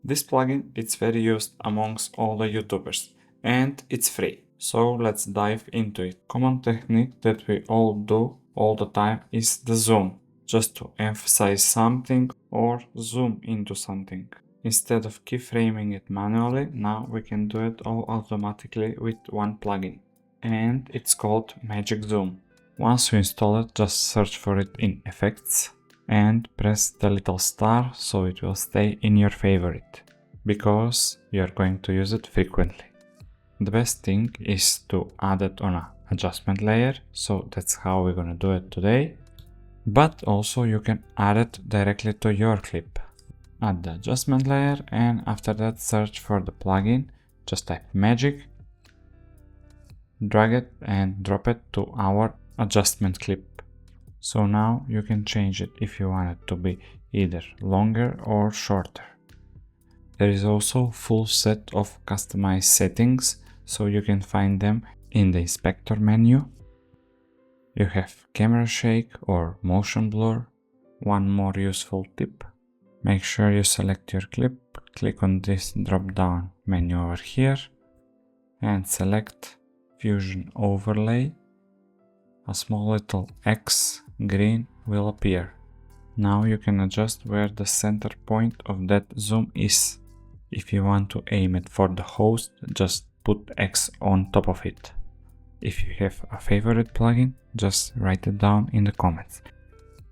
This plugin is very used amongst all the YouTubers and it's free. So let's dive into it. Common technique that we all do all the time is the zoom, just to emphasize something or zoom into something. Instead of keyframing it manually, now we can do it all automatically with one plugin. And it's called Magic Zoom. Once you install it, just search for it in Effects and press the little star so it will stay in your favorite, because you are going to use it frequently. The best thing is to add it on an adjustment layer, so that's how we're gonna do it today. But also you can add it directly to your clip. Add the adjustment layer and after that search for the plugin, just type Magic, drag it and drop it to our adjustment clip. So now you can change it if you want it to be either longer or shorter. There is also full set of customized settings, so you can find them in the inspector menu. You have camera shake or motion blur. One more useful tip: make sure you select your clip, click on this drop down menu over here and select Fusion Overlay. A small little X green will appear. Now you can adjust where the center point of that zoom is. If you want to aim it for the host, just put X on top of it. If you have a favorite plugin, just write it down in the comments.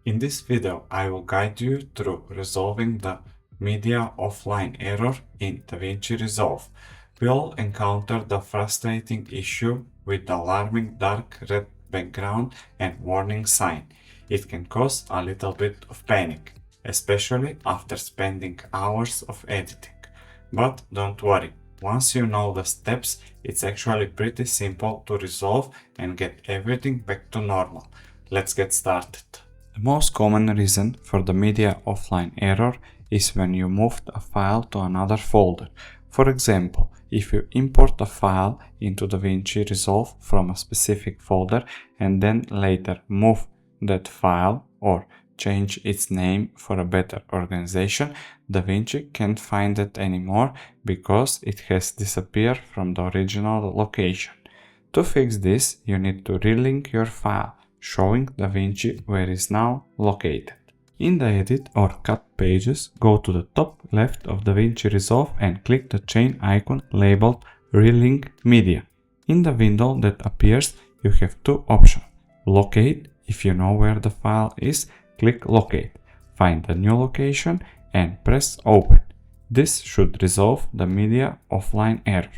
In this video, I will guide you through resolving the media offline error in DaVinci Resolve. We'll encounter the frustrating issue with the alarming dark red background and warning sign. It can cause a little bit of panic, especially after spending hours of editing. But don't worry, once you know the steps, it's actually pretty simple to resolve and get everything back to normal. Let's get started. The most common reason for the media offline error is when you moved a file to another folder. For example, if you import a file into DaVinci Resolve from a specific folder and then later move that file or change its name for a better organization, DaVinci can't find it anymore because it has disappeared from the original location. To fix this, you need to relink your file, showing DaVinci where it is now located. In the Edit or Cut pages, go to the top left of DaVinci Resolve and click the chain icon labeled Relink Media. In the window that appears, you have two options. Locate, if you know where the file is, click Locate. Find the new location and press Open. This should resolve the media offline error.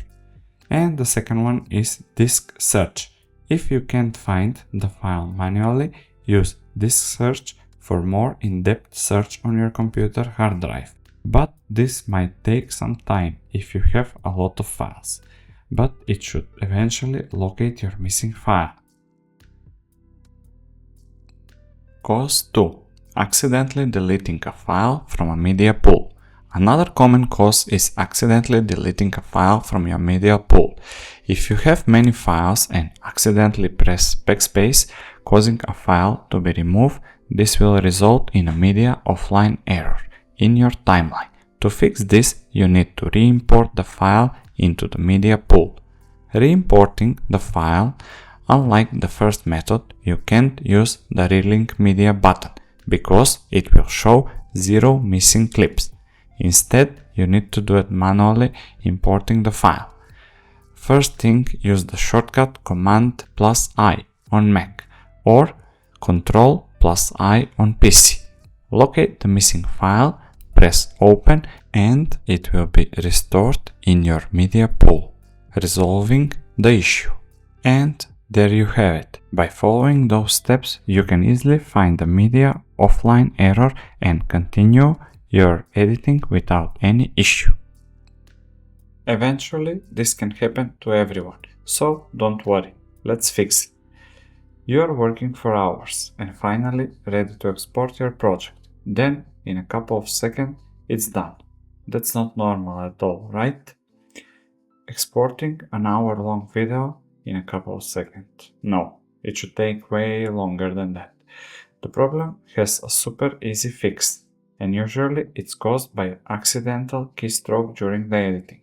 And the second one is Disk Search. If you can't find the file manually, use Disk Search for more in-depth search on your computer hard drive. But this might take some time if you have a lot of files. But it should eventually locate your missing file. Cause 2. Accidentally deleting a file from a media pool. Another common cause is accidentally deleting a file from your media pool. If you have many files and accidentally press backspace, causing a file to be removed, this will result in a media offline error in your timeline. To fix this, you need to re-import the file into the media pool. Re-importing the file, unlike the first method, you can't use the Relink Media button because it will show 0 missing clips. Instead, you need to do it manually, importing the file. First thing, use the shortcut Command+I on Mac or Ctrl+I on PC. Locate the missing file, press Open, and it will be restored in your media pool, resolving the issue. And there you have it. By following those steps, you can easily find the media offline error and continue your editing without any issue. Eventually, this can happen to everyone, so don't worry, let's fix it. You are working for hours and finally ready to export your project. Then, in a couple of seconds, it's done. That's not normal at all, right? Exporting an hour-long video in a couple of seconds. No, it should take way longer than that. The problem has a super easy fix. and usually it's caused by accidental keystroke during the editing.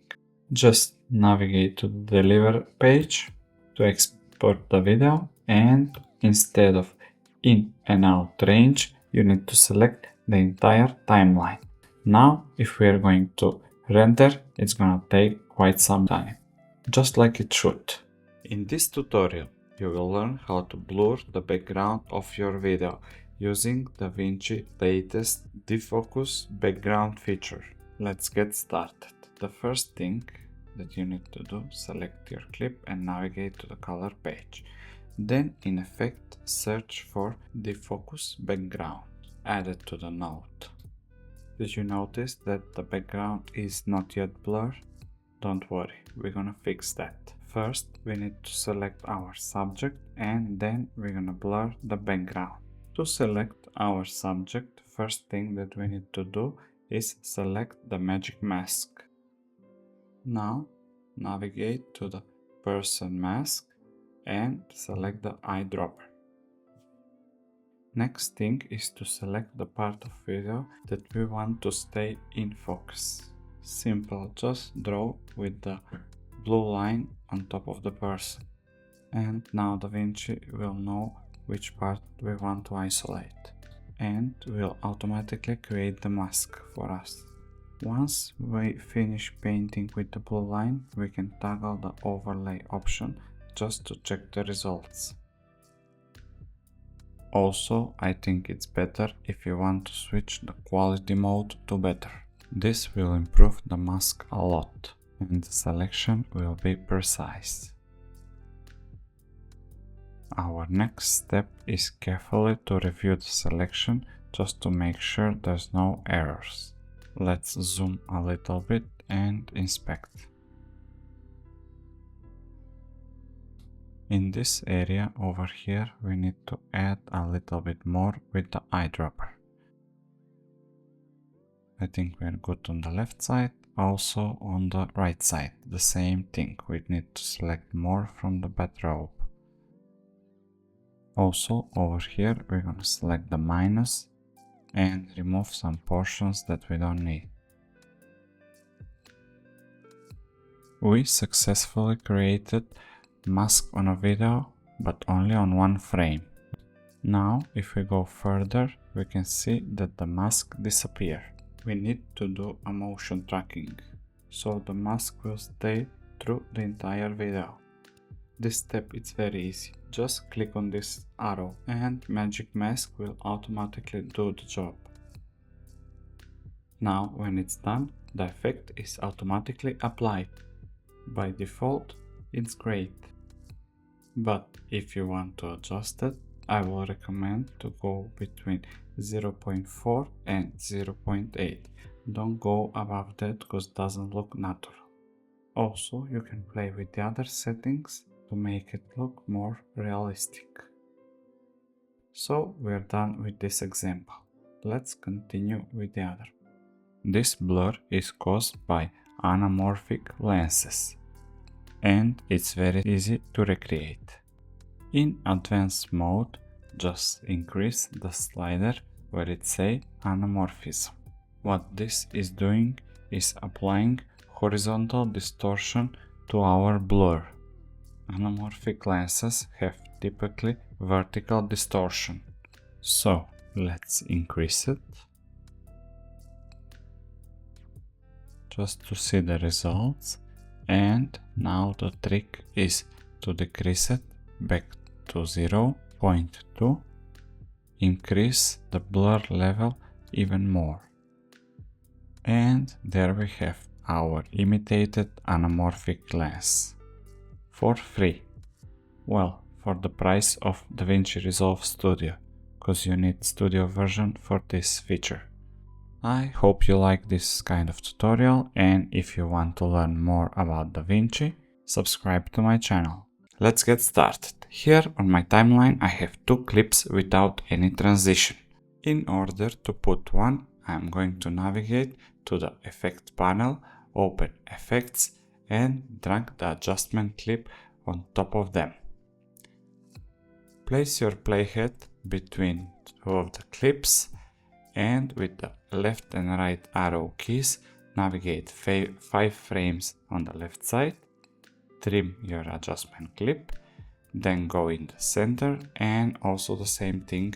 Just navigate to the Deliver page to export the video, and instead of in and out range, you need to select the entire timeline. Now, if we are going to render, it's gonna take quite some time, just like it should. In this tutorial, you will learn how to blur the background of your video using DaVinci latest defocus background feature. Let's get started. The first thing that you need to do, select your clip and navigate to the color page. Then in Effect, search for defocus background. Add it to the node. Did you notice that the background is not yet blurred? Don't worry, we're gonna fix that. First, we need to select our subject and then we're gonna blur the background. To select our subject, first thing that we need to do is select the magic mask. Now, navigate to the person mask and select the eyedropper. Next thing is to select the part of video that we want to stay in focus. Simple, just draw with the blue line on top of the person. And now DaVinci will know which part we want to isolate, and will automatically create the mask for us. Once we finish painting with the blue line, we can toggle the overlay option just to check the results. Also, I think it's better if you want to switch the quality mode to better. This will improve the mask a lot, and the selection will be precise. Our next step is carefully to review the selection just to make sure there's no errors. Let's zoom a little bit and inspect. In this area over here, we need to add a little bit more with the eyedropper. I think we're good on the left side, also on the right side. The same thing, we need to select more from the bathrobe. Also over here, we're gonna select the minus and remove some portions that we don't need. We successfully created mask on a video, but only on one frame. Now, if we go further, we can see that the mask disappeared. We need to do a motion tracking, so the mask will stay through the entire video. This step is very easy. Just click on this arrow and Magic Mask will automatically do the job. Now, when it's done, the effect is automatically applied. By default, it's great. But if you want to adjust it, I will recommend to go between 0.4 and 0.8. Don't go above that because it doesn't look natural. Also, you can play with the other settings to make it look more realistic. So we're done with this example. Let's continue with the other. This blur is caused by anamorphic lenses, and it's very easy to recreate. In advanced mode, just increase the slider where it says anamorphism. What this is doing is applying horizontal distortion to our blur. Anamorphic lenses have typically vertical distortion, so let's increase it just to see the results. And now the trick is to decrease it back to 0.2, increase the blur level even more, and there we have our imitated anamorphic lens for free. Well, for the price of DaVinci Resolve Studio, because you need Studio version for this feature. I hope you like this kind of tutorial, and if you want to learn more about DaVinci, subscribe to my channel. Let's get started. Here on my timeline I have two clips without any transition. In order to put one, I'm going to navigate to the Effect panel, open Effects, and drag the adjustment clip on top of them. Place your playhead between two of the clips, and with the left and right arrow keys, navigate 5 frames on the left side, trim your adjustment clip, then go in the center, and also the same thing,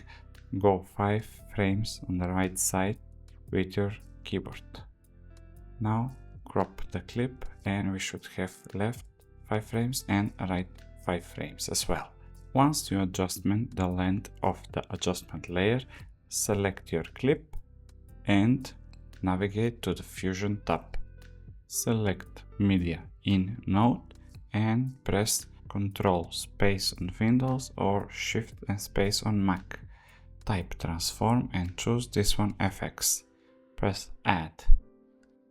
go 5 frames on the right side with your keyboard. Now crop the clip and we should have left 5 frames and right 5 frames as well. Once you adjustment the length of the adjustment layer, select your clip and navigate to the Fusion tab. Select Media in Node and press Ctrl space on Windows or Shift and space on Mac. Type Transform and choose this one FX. Press Add.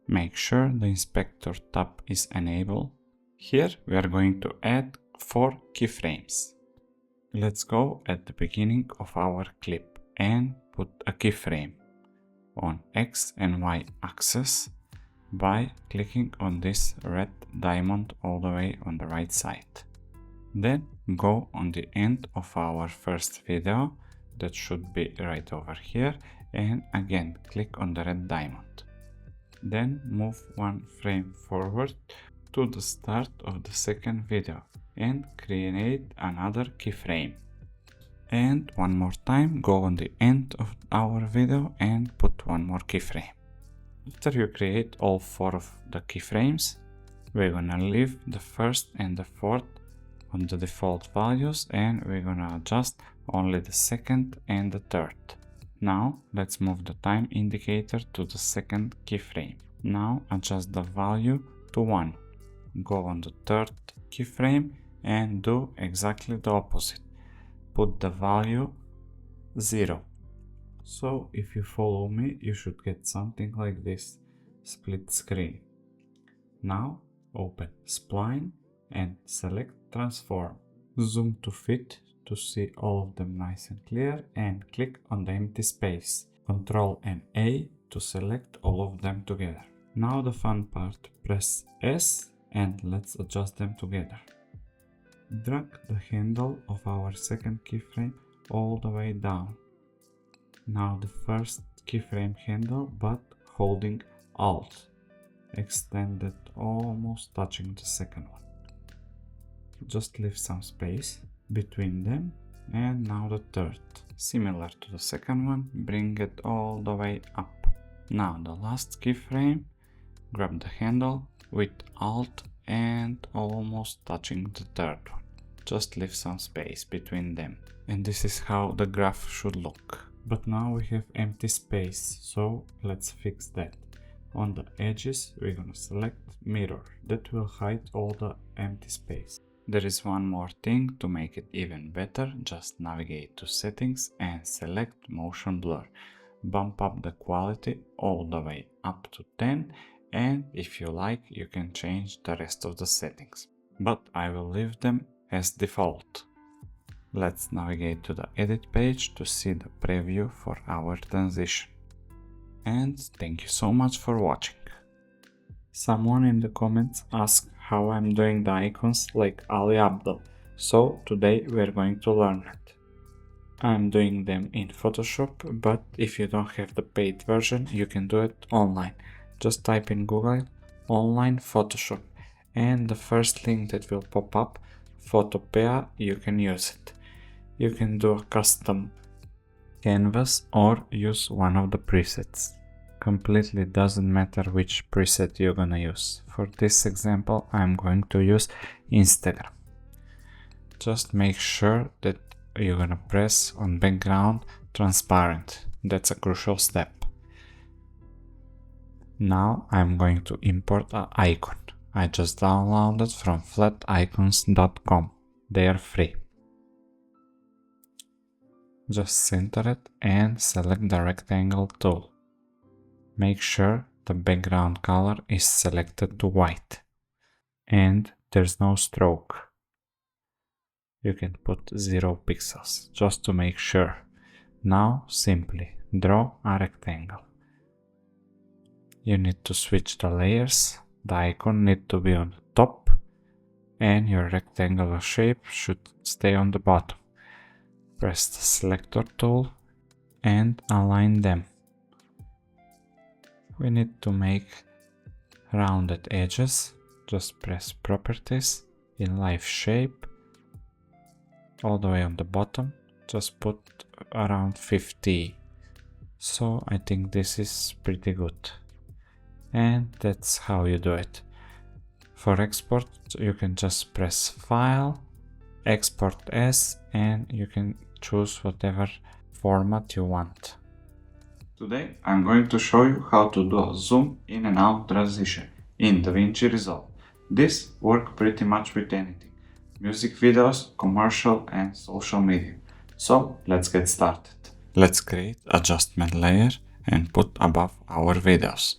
Make sure the Inspector tab is enabled. Here we are going to add 4 keyframes. Let's go at the beginning of our clip and put a keyframe on X and Y axis by clicking on this red diamond all the way on the right side. Then go on the end of our first video, that should be right over here, and again click on the red diamond. Then move 1 frame forward to the start of the second video and create another keyframe. And one more time go on the end of our video and put one more keyframe. After you create all 4 of the keyframes, we're gonna leave the first and the fourth on the default values, and we're gonna adjust only the second and the third. Now let's move the time indicator to the second keyframe. Now adjust the value to 1. Go on the third keyframe and do exactly the opposite. Put the value 0. So if you follow me, you should get something like this, split screen. Now open Spline and select Transform. Zoom to fit to see all of them nice and clear, and click on the empty space. Ctrl and A to select all of them together. Now the fun part, press S and let's adjust them together. Drag the handle of our second keyframe all the way down. Now the first keyframe handle, but holding Alt. Extend it almost touching the second one. Just leave some space between them, and now the third. Similar to the second one, bring it all the way up. Now the last keyframe, grab the handle with Alt and almost touching the third one. Just leave some space between them. And this is how the graph should look. But now we have empty space, so let's fix that. On the edges, we're gonna select Mirror. That will hide all the empty space. There is one more thing to make it even better. Just navigate to Settings and select Motion Blur. Bump up the quality all the way up to 10, and if you like, you can change the rest of the settings. But I will leave them as default. Let's navigate to the edit page to see the preview for our transition. And thank you so much for watching. Someone in the comments asked how I'm doing the icons like Ali Abdaal, so today we're going to learn it. I'm doing them in Photoshop, but if you don't have the paid version, you can do it online. Just type in Google online Photoshop, and the first link that will pop up, Photopea, you can use it. You can do a custom canvas or use one of the presets. Completely doesn't matter which preset you're gonna use. For this example, I'm going to use Instagram. Just make sure that you're gonna press on background transparent. That's a crucial step. Now I'm going to import an icon. I just downloaded from flaticons.com. They are free. Just center it and select the rectangle tool. Make sure the background color is selected to white and there's no stroke. You can put 0 pixels just to make sure. Now simply draw a rectangle. You need to switch the layers. The icon needs to be on the top and your rectangular shape should stay on the bottom. Press the selector tool and align them. we need to make rounded edges. Just press properties in live shape all the way on the bottom. Just put around 50. So I think this is pretty good. And that's how you do it. For export, you can just press File, Export As, and you can choose whatever format you want. Today I'm going to show you how to do a zoom in and out transition in DaVinci Resolve. This works pretty much with anything: music videos, commercial and social media. So let's get started. Let's create adjustment layer and put above our videos.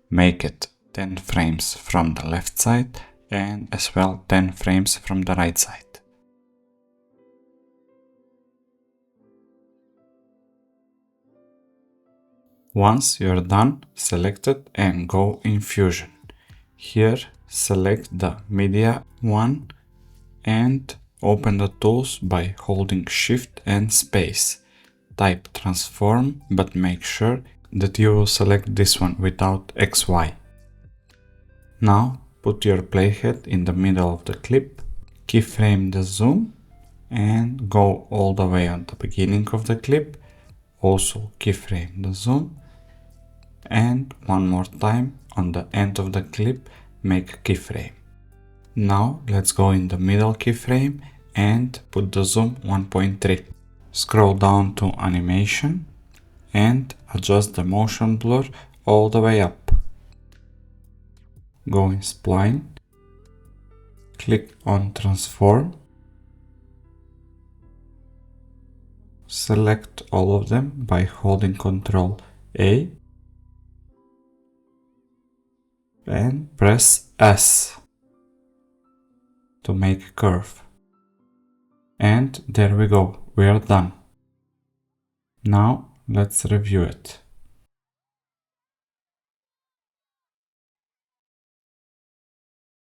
Make it 10 frames from the left side and as well 10 frames from the right side. Once you're done, select it and go in Fusion. Here, select the media one and open the tools by holding Shift and space. Type transform, but make sure that you will select this one without XY. Now, put your playhead in the middle of the clip, keyframe the zoom and go all the way on the beginning of the clip. Also keyframe the zoom, and one more time on the end of the clip make a keyframe. Now let's go in the middle keyframe and put the zoom 1.3. Scroll down to animation and adjust the motion blur all the way up. Go in spline, click on transform, select all of them by holding Ctrl A and press S to make a curve. And there we go, we are done. Now let's review it.